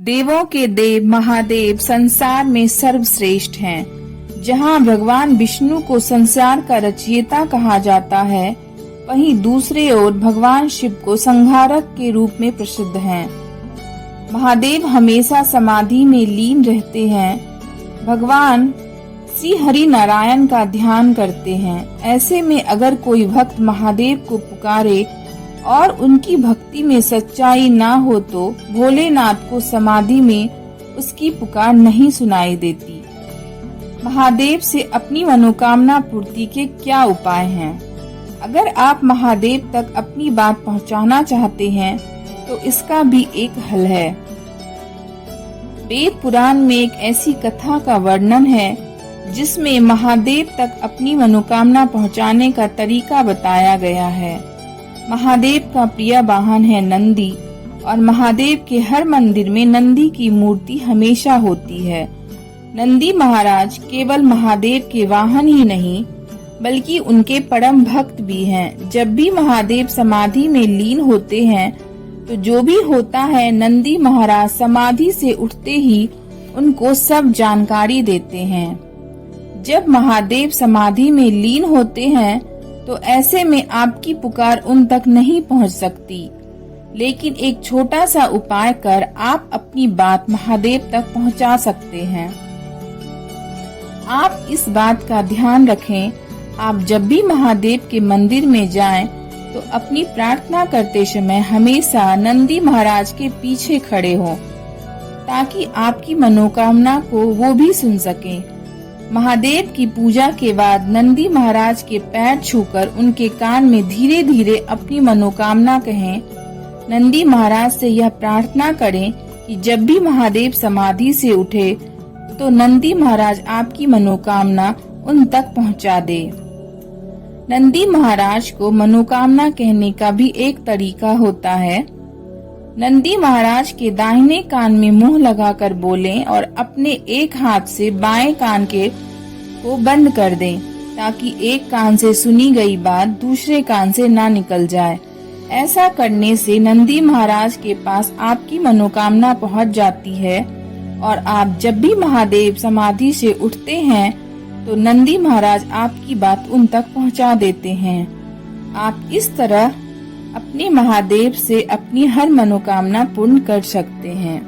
देवों के देव महादेव संसार में सर्वश्रेष्ठ हैं। जहां भगवान विष्णु को संसार का रचयिता कहा जाता है, वहीं दूसरे ओर भगवान शिव को संहारक के रूप में प्रसिद्ध हैं। महादेव हमेशा समाधि में लीन रहते हैं। भगवान श्री हरि नारायण का ध्यान करते हैं। ऐसे में अगर कोई भक्त महादेव को पुकारे और उनकी भक्ति में सच्चाई ना हो तो भोलेनाथ को समाधि में उसकी पुकार नहीं सुनाई देती। महादेव से अपनी मनोकामना पूर्ति के क्या उपाय हैं? अगर आप महादेव तक अपनी बात पहुंचाना चाहते हैं तो इसका भी एक हल है। वेद पुराण में एक ऐसी कथा का वर्णन है जिसमें महादेव तक अपनी मनोकामना पहुंचाने का तरीका बताया गया है। महादेव का प्रिय वाहन है नंदी और महादेव के हर मंदिर में नंदी की मूर्ति हमेशा होती है। नंदी महाराज केवल महादेव के वाहन ही नहीं बल्कि उनके परम भक्त भी हैं। जब भी महादेव समाधि में लीन होते हैं तो जो भी होता है नंदी महाराज समाधि से उठते ही उनको सब जानकारी देते हैं। जब महादेव समाधि में लीन होते हैं तो ऐसे में आपकी पुकार उन तक नहीं पहुंच सकती, लेकिन एक छोटा सा उपाय कर आप अपनी बात महादेव तक पहुंचा सकते हैं। आप इस बात का ध्यान रखें, आप जब भी महादेव के मंदिर में जाएं तो अपनी प्रार्थना करते समय हमेशा नंदी महाराज के पीछे खड़े हों ताकि आपकी मनोकामना को वो भी सुन सकें। महादेव की पूजा के बाद नंदी महाराज के पैर छूकर उनके कान में धीरे धीरे अपनी मनोकामना कहें। नंदी महाराज से यह प्रार्थना करें कि जब भी महादेव समाधि से उठे तो नंदी महाराज आपकी मनोकामना उन तक पहुंचा दे। नंदी महाराज को मनोकामना कहने का भी एक तरीका होता है। नंदी महाराज के दाहिने कान में मुंह लगाकर बोलें और अपने एक हाथ से बाएं कान को बंद कर दें ताकि एक कान से सुनी गई बात दूसरे कान से ना निकल जाए। ऐसा करने से नंदी महाराज के पास आपकी मनोकामना पहुंच जाती है और आप जब भी महादेव समाधि से उठते हैं तो नंदी महाराज आपकी बात उन तक पहुंचा देते हैं। आप इस तरह अपने महादेव से अपनी हर मनोकामना पूर्ण कर सकते हैं।